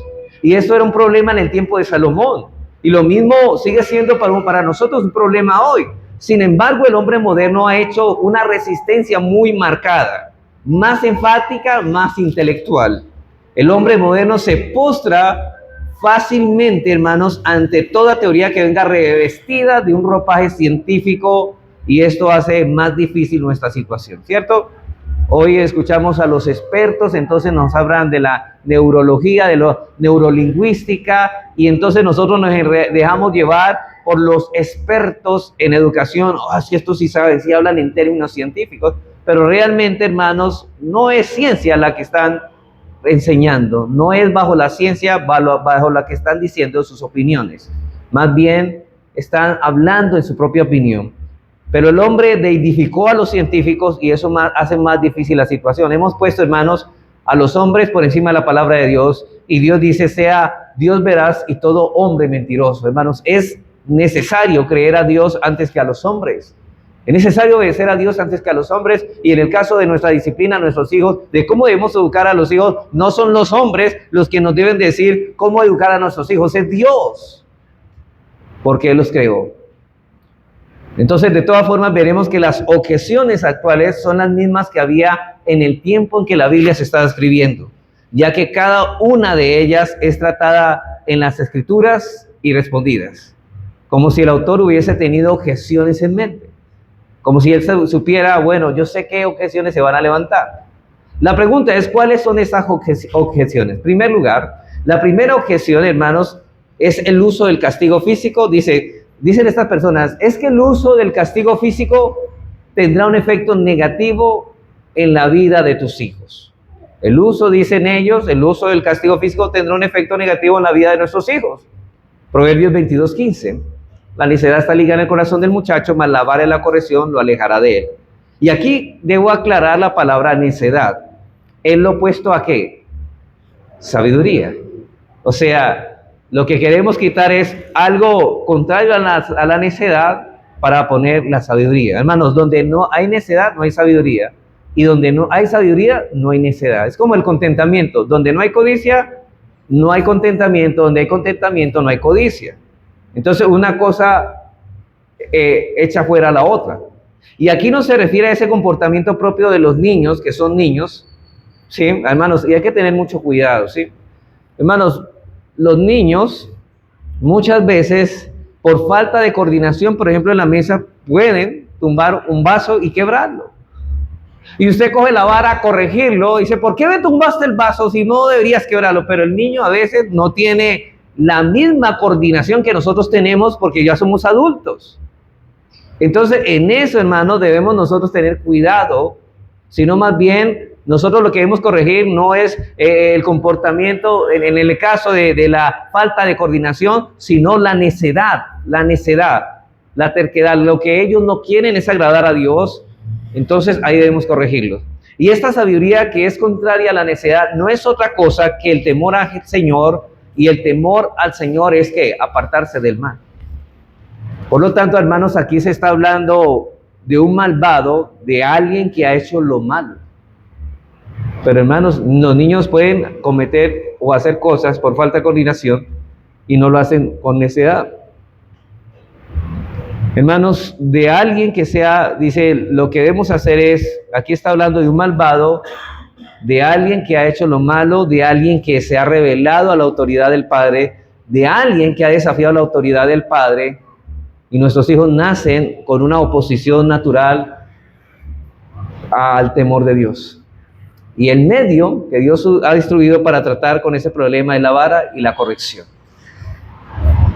Y esto era un problema en el tiempo de Salomón. Y lo mismo sigue siendo para nosotros un problema hoy. Sin embargo, el hombre moderno ha hecho una resistencia muy marcada, más enfática, más intelectual. El hombre moderno se postra fácilmente, hermanos, ante toda teoría que venga revestida de un ropaje científico, y esto hace más difícil nuestra situación, ¿cierto? Hoy escuchamos a los expertos, entonces nos hablan de la neurología, de la neurolingüística, y entonces nosotros nos dejamos llevar por los expertos en educación. Si esto sí saben, sí hablan en términos científicos, pero realmente, hermanos, no es ciencia la que están enseñando, no es bajo la ciencia, bajo la que están diciendo sus opiniones, más bien están hablando en su propia opinión. Pero el hombre deidificó a los científicos y eso hace más difícil la situación. Hemos puesto, hermanos, a los hombres por encima de la palabra de Dios, y Dios dice: sea Dios veraz y todo hombre mentiroso. Hermanos, es necesario creer a Dios antes que a los hombres. Es necesario obedecer a Dios antes que a los hombres, y en el caso de nuestra disciplina, nuestros hijos, de cómo debemos educar a los hijos, no son los hombres los que nos deben decir cómo educar a nuestros hijos, es Dios, porque Él los creó. Entonces, de todas formas, veremos que las objeciones actuales son las mismas que había en el tiempo en que la Biblia se estaba escribiendo, ya que cada una de ellas es tratada en las Escrituras y respondidas, como si el autor hubiese tenido objeciones en mente, como si él supiera, bueno, yo sé qué objeciones se van a levantar. La pregunta es, ¿cuáles son esas objeciones? En primer lugar, la primera objeción, hermanos, es el uso del castigo físico. Dicen estas personas, es que el uso del castigo físico tendrá un efecto negativo en la vida de tus hijos. El uso, dicen ellos, el uso del castigo físico tendrá un efecto negativo en la vida de nuestros hijos. Proverbios 22:15. La necedad está ligada en el corazón del muchacho, mas la vara de la corrección lo alejará de él. Y aquí debo aclarar la palabra necedad. ¿Es lo opuesto a qué? Sabiduría. O sea, lo que queremos quitar es algo contrario a la necedad para poner la sabiduría. Hermanos, donde no hay necedad, no hay sabiduría. Y donde no hay sabiduría, no hay necedad. Es como el contentamiento. Donde no hay codicia, no hay contentamiento. Donde hay contentamiento, no hay codicia. Entonces, una cosa echa fuera a la otra. Y aquí no se refiere a ese comportamiento propio de los niños, que son niños, ¿sí? Hermanos, y hay que tener mucho cuidado, ¿sí? Hermanos, los niños muchas veces, por falta de coordinación, por ejemplo, en la mesa, pueden tumbar un vaso y quebrarlo. Y usted coge la vara a corregirlo y dice, ¿por qué me tumbaste el vaso si no deberías quebrarlo? Pero el niño a veces no tiene la misma coordinación que nosotros tenemos porque ya somos adultos. Entonces, en eso, hermanos, debemos nosotros tener cuidado, sino más bien nosotros lo que debemos corregir no es el comportamiento, en el caso de la falta de coordinación, sino la necedad, la terquedad. Lo que ellos no quieren es agradar a Dios, entonces ahí debemos corregirlos. Y esta sabiduría que es contraria a la necedad no es otra cosa que el temor al Señor, y el temor al Señor es que apartarse del mal. Por lo tanto, hermanos, aquí se está hablando de un malvado, de alguien que ha hecho lo malo. Pero, hermanos, los niños pueden cometer o hacer cosas por falta de coordinación y no lo hacen con necedad. Hermanos, de alguien que sea, dice, lo que debemos hacer es, aquí está hablando de un malvado, de alguien que ha hecho lo malo, de alguien que se ha rebelado a la autoridad del Padre, de alguien que ha desafiado la autoridad del Padre, y nuestros hijos nacen con una oposición natural al temor de Dios. Y el medio que Dios ha distribuido para tratar con ese problema es la vara y la corrección.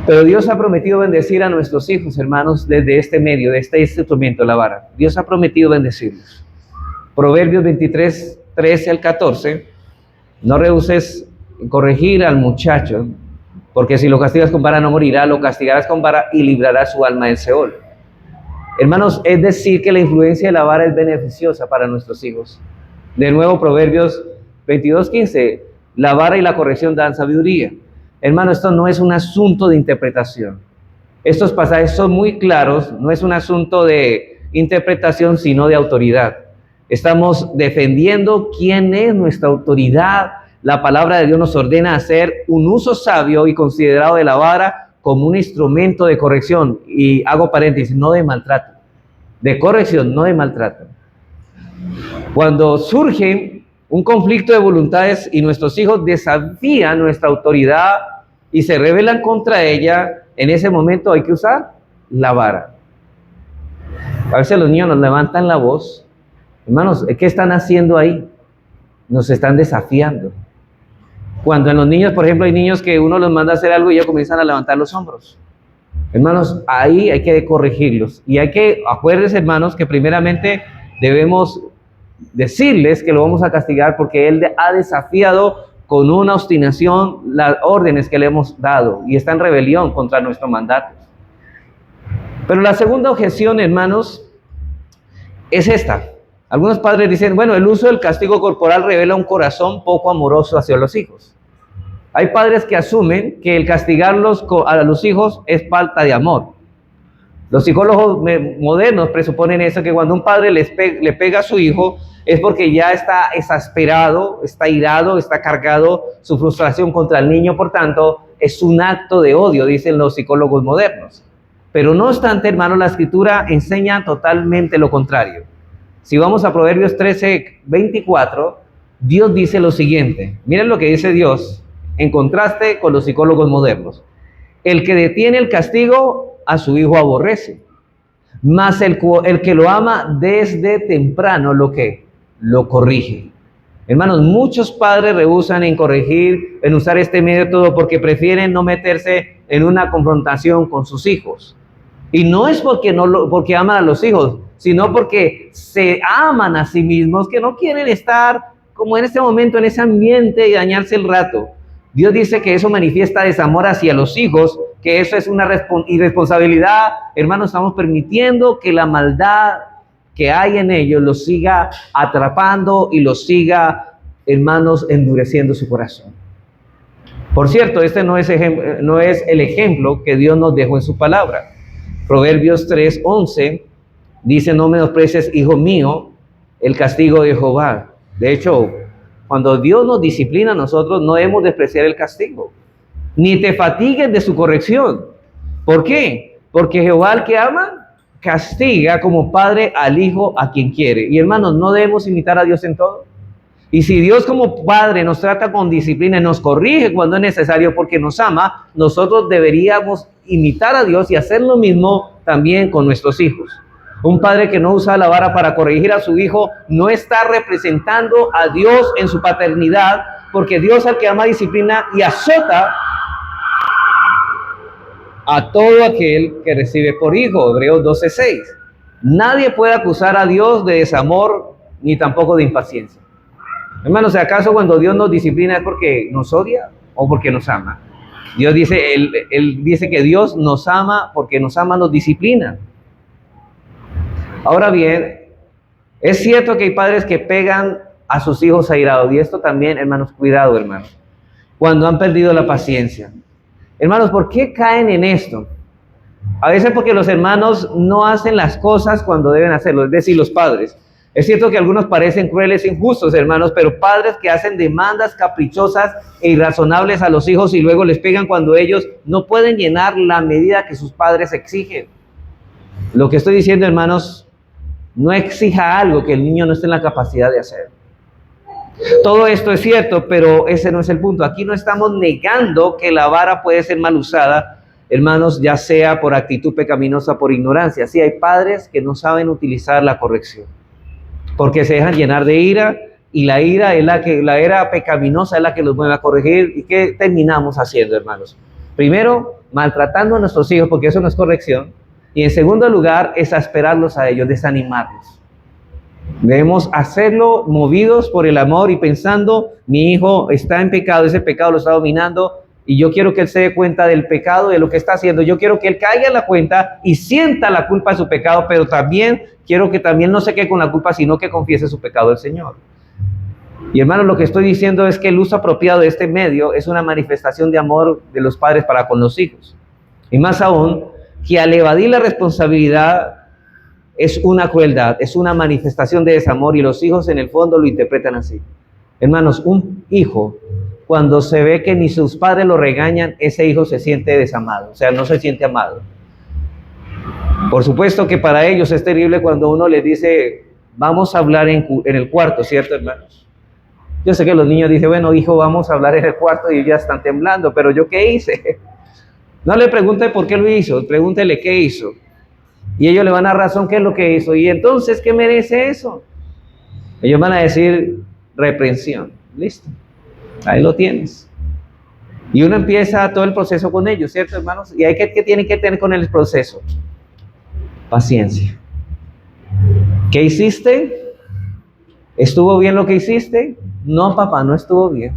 Pero Dios ha prometido bendecir a nuestros hijos, hermanos, desde este medio, de este instrumento, la vara. Dios ha prometido bendecirlos. Proverbios 23, 13 al 14. No rehuses corregir al muchacho, porque si lo castigas con vara no morirá, lo castigarás con vara y librarás su alma del Seol. Hermanos, es decir que la influencia de la vara es beneficiosa para nuestros hijos. De nuevo, Proverbios 22:15, la vara y la corrección dan sabiduría. Hermano, esto no es un asunto de interpretación. Estos pasajes son muy claros, no es un asunto de interpretación, sino de autoridad. Estamos defendiendo quién es nuestra autoridad. La palabra de Dios nos ordena hacer un uso sabio y considerado de la vara como un instrumento de corrección. Y hago paréntesis, no de maltrato. De corrección, no de maltrato. Cuando surge un conflicto de voluntades y nuestros hijos desafían nuestra autoridad y se rebelan contra ella, en ese momento hay que usar la vara. A veces los niños nos levantan la voz. Hermanos, ¿qué están haciendo ahí? Nos están desafiando. Cuando en los niños, por ejemplo, hay niños que uno los manda a hacer algo y ellos comienzan a levantar los hombros. Hermanos, ahí hay que corregirlos. Y hay que, acuérdense, hermanos, que primeramente debemos decirles que lo vamos a castigar porque Él ha desafiado con una obstinación las órdenes que le hemos dado y está en rebelión contra nuestro mandato. Pero la segunda objeción, hermanos, es esta. Algunos padres dicen, bueno, el uso del castigo corporal revela un corazón poco amoroso hacia los hijos. Hay padres que asumen que el castigarlos a los hijos es falta de amor. Los psicólogos modernos presuponen eso, que cuando un padre le pega a su hijo es porque ya está exasperado, está irado, está cargado su frustración contra el niño, por tanto, es un acto de odio, dicen los psicólogos modernos. Pero no obstante, hermanos, la Escritura enseña totalmente lo contrario. Si vamos a Proverbios 13:24, Dios dice lo siguiente. Miren lo que dice Dios, en contraste con los psicólogos modernos. El que detiene el castigo a su hijo aborrece, mas el que lo ama desde temprano, lo corrige. Hermanos, muchos padres rehúsan en corregir, en usar este método porque prefieren no meterse en una confrontación con sus hijos. Y no es porque aman a los hijos, sino porque se aman a sí mismos, que no quieren estar como en este momento, en ese ambiente y dañarse el rato. Dios dice que eso manifiesta desamor hacia los hijos, que eso es una irresponsabilidad. Hermanos, estamos permitiendo que la maldad que hay en ellos los siga atrapando y los siga, hermanos, endureciendo su corazón. Por cierto, este no es el ejemplo que Dios nos dejó en su palabra. Proverbios 3:11 dice, no menosprecies, hijo mío, el castigo de Jehová. De hecho, cuando Dios nos disciplina a nosotros, no debemos despreciar el castigo, ni te fatigues de su corrección. ¿Por qué? Porque Jehová, al que ama, castiga como padre al hijo a quien quiere. Y hermanos, no debemos imitar a Dios en todo. Y si Dios como padre nos trata con disciplina y nos corrige cuando es necesario porque nos ama, nosotros deberíamos imitar a Dios y hacer lo mismo también con nuestros hijos. Un padre que no usa la vara para corregir a su hijo no está representando a Dios en su paternidad, porque Dios, al que ama, disciplina y azota a todo aquel que recibe por hijo. Hebreos 12:6. Nadie puede acusar a Dios de desamor ni tampoco de impaciencia. Hermanos, ¿acaso cuando Dios nos disciplina es porque nos odia o porque nos ama? Dios dice, él dice que Dios nos ama, porque nos ama, nos disciplina. Ahora bien, es cierto que hay padres que pegan a sus hijos airados, y esto también, hermanos, cuidado, hermanos, cuando han perdido la paciencia. Hermanos, ¿por qué caen en esto? A veces porque los hermanos no hacen las cosas cuando deben hacerlo, es decir, los padres. Es cierto que algunos parecen crueles e injustos, hermanos, pero padres que hacen demandas caprichosas e irrazonables a los hijos y luego les pegan cuando ellos no pueden llenar la medida que sus padres exigen. Lo que estoy diciendo, hermanos, no exija algo que el niño no esté en la capacidad de hacer. Todo esto es cierto, pero ese no es el punto. Aquí no estamos negando que la vara puede ser mal usada, hermanos, ya sea por actitud pecaminosa, por ignorancia. Sí, hay padres que no saben utilizar la corrección, porque se dejan llenar de ira, y la ira pecaminosa es la que los mueve a corregir. ¿Y qué terminamos haciendo, hermanos? Primero, maltratando a nuestros hijos, porque eso no es corrección. Y en segundo lugar, exasperarlos a ellos, desanimarlos. Debemos hacerlo movidos por el amor y pensando, mi hijo está en pecado, ese pecado lo está dominando, y yo quiero que él se dé cuenta del pecado, de lo que está haciendo. Yo quiero que él caiga en la cuenta y sienta la culpa de su pecado, pero también quiero que también no se quede con la culpa, sino que confiese su pecado al Señor. Y hermanos, lo que estoy diciendo es que el uso apropiado de este medio es una manifestación de amor de los padres para con los hijos. Y más aún, que al evadir la responsabilidad es una crueldad, es una manifestación de desamor, y los hijos en el fondo lo interpretan así. Hermanos, un hijo, cuando se ve que ni sus padres lo regañan, ese hijo se siente desamado, o sea, no se siente amado. Por supuesto que para ellos es terrible cuando uno les dice, vamos a hablar en el cuarto, ¿cierto, hermanos? Yo sé que los niños dicen, bueno, hijo, vamos a hablar en el cuarto, y ya están temblando, pero ¿yo qué hice? No le pregunte por qué lo hizo, pregúntele qué hizo. Y ellos le van a dar razón qué es lo que hizo. Y entonces, ¿qué merece eso? Ellos van a decir reprensión. Listo. Ahí lo tienes. Y uno empieza todo el proceso con ellos, ¿cierto, hermanos? ¿Y hay que tiene que tener con el proceso? Paciencia. ¿Qué hiciste? ¿Estuvo bien lo que hiciste? No, papá, no estuvo bien.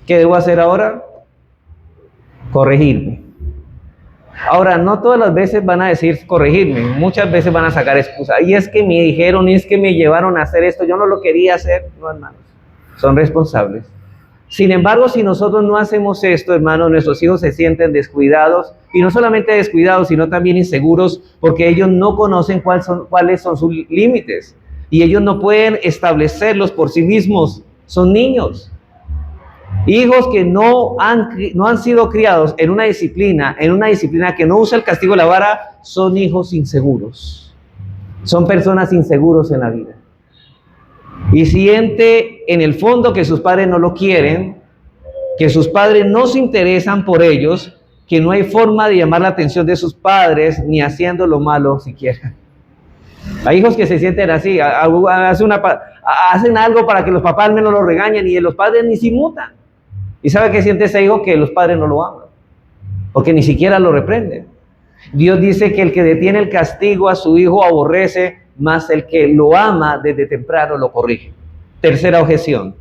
¿Qué debo hacer ahora? Corregirme. Ahora, no todas las veces van a decir corregirme, muchas veces van a sacar excusa. Y es que me dijeron, y es que me llevaron a hacer esto, yo no lo quería hacer. No, hermanos, son responsables. Sin embargo, si nosotros no hacemos esto, hermanos, nuestros hijos se sienten descuidados, y no solamente descuidados, sino también inseguros, porque ellos no conocen cuáles son sus límites, y ellos no pueden establecerlos por sí mismos. Son niños. Hijos que no han sido criados en una disciplina que no usa el castigo de la vara, son hijos inseguros. Son personas inseguros en la vida. Y siente en el fondo que sus padres no lo quieren, que sus padres no se interesan por ellos, que no hay forma de llamar la atención de sus padres, ni haciendo lo malo siquiera. Hay hijos que se sienten así, hacen algo para que los papás al menos lo regañen y los padres ni se inmutan. ¿Y sabe qué siente ese hijo? Que los padres no lo aman, porque ni siquiera lo reprenden. Dios dice que el que detiene el castigo a su hijo aborrece, más el que lo ama desde temprano lo corrige. Tercera objeción.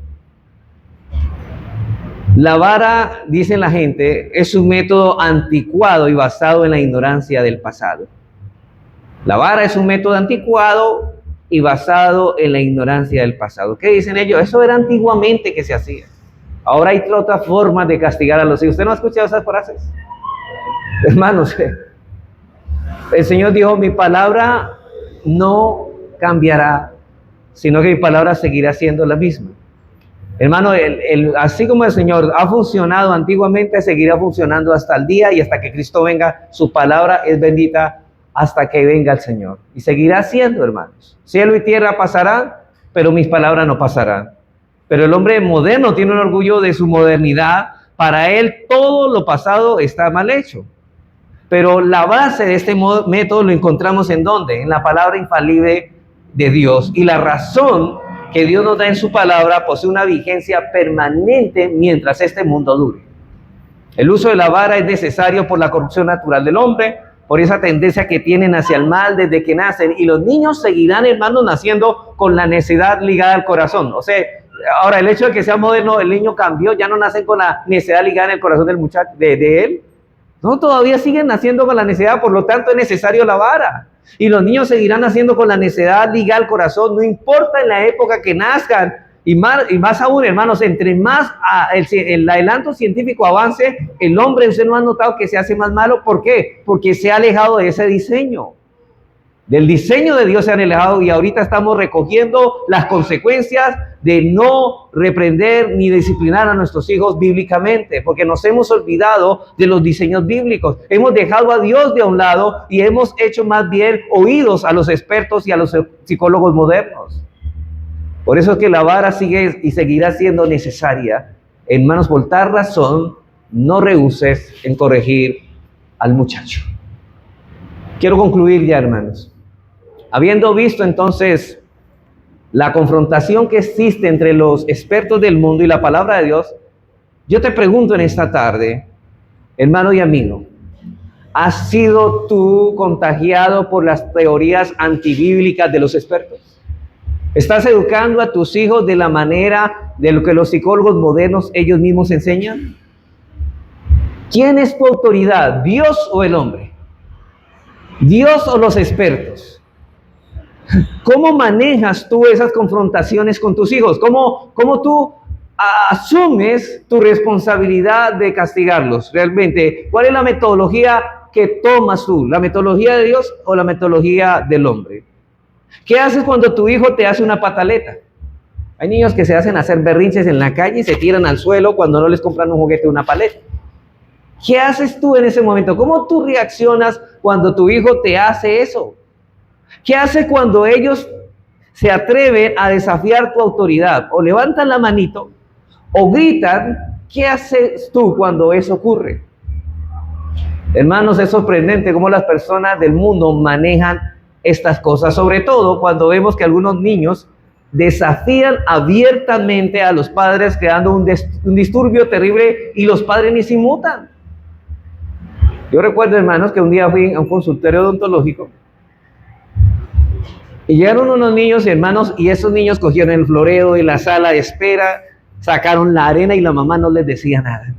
La vara, dicen la gente, es un método anticuado y basado en la ignorancia del pasado. La vara es un método anticuado y basado en la ignorancia del pasado. ¿Qué dicen ellos? Eso era antiguamente que se hacía. Ahora hay otras formas de castigar a los hijos. ¿Usted no ha escuchado esas frases? Hermanos, el Señor dijo, mi palabra no cambiará, sino que mi palabra seguirá siendo la misma. Hermano, así como el Señor ha funcionado antiguamente, seguirá funcionando hasta el día y hasta que Cristo venga. Su palabra es bendita hasta que venga el Señor. Y seguirá siendo, hermanos. Cielo y tierra pasarán, pero mis palabras no pasarán. Pero el hombre moderno tiene un orgullo de su modernidad. Para él todo lo pasado está mal hecho. Pero la base de este método lo encontramos ¿en dónde? En la palabra infalible de Dios. Y la razón que Dios nos da en su palabra posee una vigencia permanente mientras este mundo dure. El uso de la vara es necesario por la corrupción natural del hombre, por esa tendencia que tienen hacia el mal desde que nacen. Y los niños seguirán, hermanos, naciendo con la necedad ligada al corazón. O sea, ahora el hecho de que sea moderno, el niño cambió, ya no nacen con la necedad ligada en el corazón del muchacho, de él. No, todavía siguen naciendo con la necedad, por lo tanto es necesario la vara. Y los niños seguirán naciendo con la necedad ligada al corazón, no importa en la época que nazcan. Y más aún, hermanos, entre más el adelanto científico avance, el hombre, usted no ha notado que se hace más malo. ¿Por qué? Porque se ha alejado de ese diseño. Del diseño de Dios se han alejado y ahorita estamos recogiendo las consecuencias de no reprender ni disciplinar a nuestros hijos bíblicamente, porque nos hemos olvidado de los diseños bíblicos. Hemos dejado a Dios de un lado y hemos hecho más bien oídos a los expertos y a los psicólogos modernos. Por eso es que la vara sigue y seguirá siendo necesaria. Hermanos, por tal razón, no rehuses en corregir al muchacho. Quiero concluir ya, hermanos. Habiendo visto entonces la confrontación que existe entre los expertos del mundo y la palabra de Dios, yo te pregunto en esta tarde, hermano y amigo, ¿has sido tú contagiado por las teorías antibíblicas de los expertos? ¿Estás educando a tus hijos de la manera de lo que los psicólogos modernos ellos mismos enseñan? ¿Quién es tu autoridad, Dios o el hombre? ¿Dios o los expertos? ¿Cómo manejas tú esas confrontaciones con tus hijos? ¿Cómo tú asumes tu responsabilidad de castigarlos? Realmente, ¿cuál es la metodología que tomas tú? ¿La metodología de Dios o la metodología del hombre? ¿Qué haces cuando tu hijo te hace una pataleta? Hay niños que se hacen hacer berrinches en la calle y se tiran al suelo cuando no les compran un juguete o una paleta. ¿Qué haces tú en ese momento? ¿Cómo tú reaccionas cuando tu hijo te hace eso? ¿Qué hace cuando ellos se atreven a desafiar tu autoridad? O levantan la manito o gritan. ¿Qué haces tú cuando eso ocurre? Hermanos, es sorprendente cómo las personas del mundo manejan estas cosas, sobre todo cuando vemos que algunos niños desafían abiertamente a los padres, creando un disturbio terrible, y los padres ni se inmutan. Yo recuerdo, hermanos, que un día fui a un consultorio odontológico y llegaron unos niños, hermanos, y esos niños cogieron el florero y la sala de espera, sacaron la arena y la mamá no les decía nada.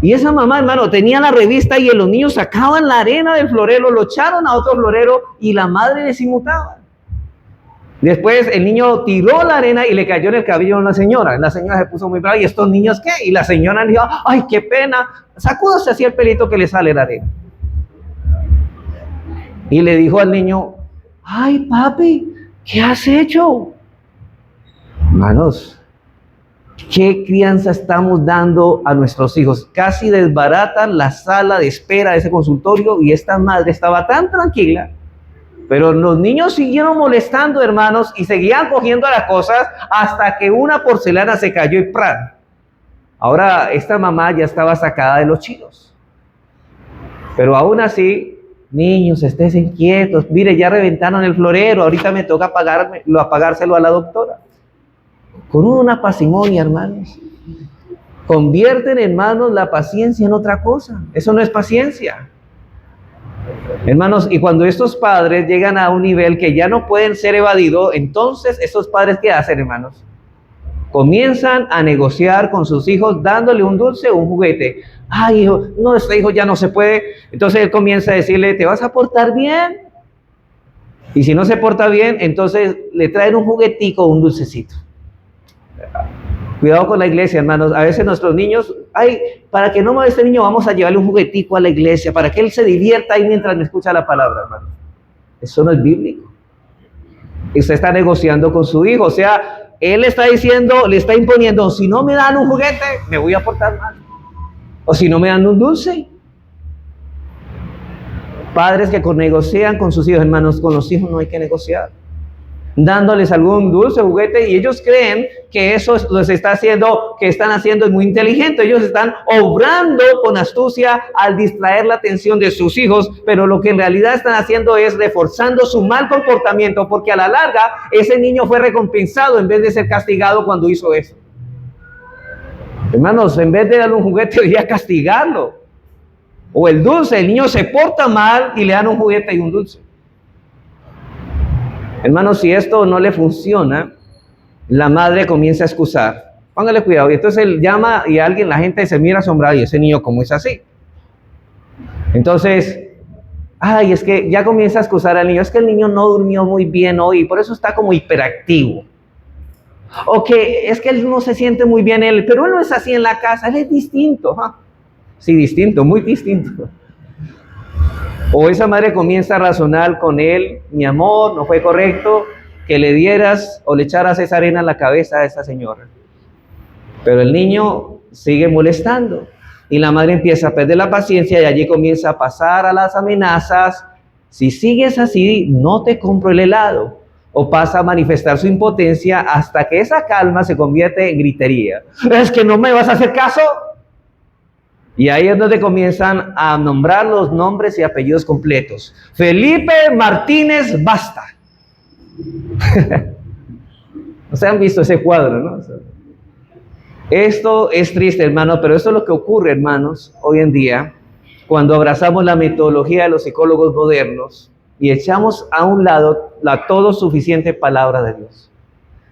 Y esa mamá, hermano, tenía la revista y los niños sacaban la arena del florero, lo echaron a otro florero y la madre les inmutaba. Después el niño tiró la arena y le cayó en el cabello a una señora. La señora se puso muy brava. ¿Y estos niños qué? Y la señora dijo, ay, qué pena, sacúdase así el pelito que le sale la arena. Y le dijo al niño, ay, papi, ¿qué has hecho? Hermanos, ¿qué crianza estamos dando a nuestros hijos? Casi desbaratan la sala de espera de ese consultorio y esta madre estaba tan tranquila. Pero los niños siguieron molestando, hermanos, y seguían cogiendo las cosas hasta que una porcelana se cayó y ¡pran! Ahora esta mamá ya estaba sacada de los chinos. Pero aún así, niños, estés inquietos. Mire, ya reventaron el florero, ahorita me toca apagárselo a la doctora. Con una parsimonia, hermanos. Convierten, hermanos, la paciencia en otra cosa. Eso no es paciencia. Hermanos, y cuando estos padres llegan a un nivel que ya no pueden ser evadidos, entonces estos padres, ¿qué hacen, hermanos? Comienzan a negociar con sus hijos dándole un dulce o un juguete. Ay, hijo, no, este hijo ya no se puede. Entonces él comienza a decirle, ¿te vas a portar bien? Y si no se porta bien, entonces le traen un juguetico o un dulcecito. Cuidado con la iglesia, hermanos. A veces nuestros niños, ay, para que no me este niño, vamos a llevarle un juguetico a la iglesia, para que él se divierta ahí mientras me escucha la palabra, hermano. Eso no es bíblico. Y usted está negociando con su hijo, o sea, él está diciendo, le está imponiendo, si no me dan un juguete, me voy a portar mal. O si no me dan un dulce. Padres que negocian con sus hijos, hermanos, con los hijos no hay que negociar. Dándoles algún dulce, juguete, y ellos creen que eso los está haciendo, que están haciendo es muy inteligente. Ellos están obrando con astucia al distraer la atención de sus hijos, pero lo que en realidad están haciendo es reforzando su mal comportamiento, porque a la larga ese niño fue recompensado en vez de ser castigado cuando hizo eso. Hermanos, en vez de darle un juguete, debería castigarlo. O el dulce, el niño se porta mal y le dan un juguete y un dulce. Hermanos, si esto no le funciona, la madre comienza a excusar. Póngale cuidado. Y entonces él llama y la gente se mira asombrada. ¿Y ese niño cómo es así? Entonces, ay, es que ya comienza a excusar al niño. Es que el niño no durmió muy bien hoy y por eso está como hiperactivo. O que es que él no se siente muy bien pero él no es así en la casa. Él es distinto. ¿Ah? Sí, distinto, muy distinto. O esa madre comienza a razonar con él, mi amor, no fue correcto que le dieras o le echaras esa arena en la cabeza a esa señora. Pero el niño sigue molestando y la madre empieza a perder la paciencia y allí comienza a pasar a las amenazas. Si sigues así, no te compro el helado. O pasa a manifestar su impotencia hasta que esa calma se convierte en gritería. ¿Es que no me vas a hacer caso? Y ahí es donde comienzan a nombrar los nombres y apellidos completos. Felipe Martínez Basta. ¿No se han visto ese cuadro, no? Esto es triste, hermano, pero esto es lo que ocurre, hermanos, hoy en día, cuando abrazamos la metodología de los psicólogos modernos y echamos a un lado la todo suficiente palabra de Dios.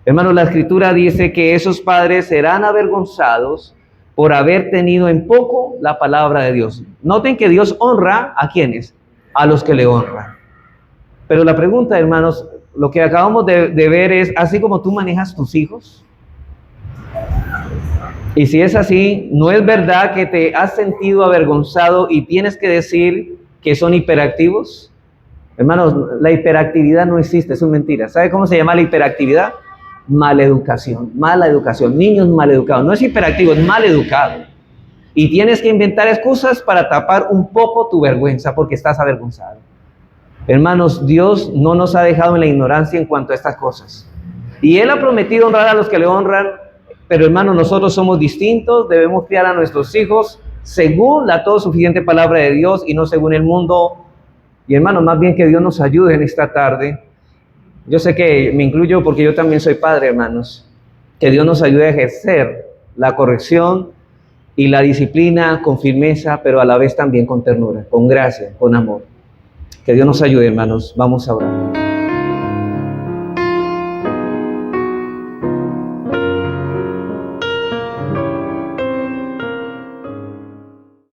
Hermanos, la Escritura dice que esos padres serán avergonzados por haber tenido en poco la palabra de Dios. Noten que Dios honra ¿a quiénes? A los que le honran. Pero la pregunta, hermanos, lo que acabamos de ver es, así como tú manejas tus hijos, y si es así, ¿no es verdad que te has sentido avergonzado y tienes que decir que son hiperactivos? Hermanos, la hiperactividad no existe, es una mentira. ¿Sabe cómo se llama la hiperactividad? Maleducación, mala educación, niños maleducados. No es hiperactivo, es maleducado. Y tienes que inventar excusas para tapar un poco tu vergüenza porque estás avergonzado. Hermanos, Dios no nos ha dejado en la ignorancia en cuanto a estas cosas. Y Él ha prometido honrar a los que le honran, pero hermanos, nosotros somos distintos, debemos criar a nuestros hijos según la todo suficiente palabra de Dios y no según el mundo. Y hermanos, más bien que Dios nos ayude en esta tarde Yo sé que me incluyo porque yo también soy padre, hermanos. Que Dios nos ayude a ejercer la corrección y la disciplina con firmeza, pero a la vez también con ternura, con gracia, con amor. Que Dios nos ayude, hermanos. Vamos a orar.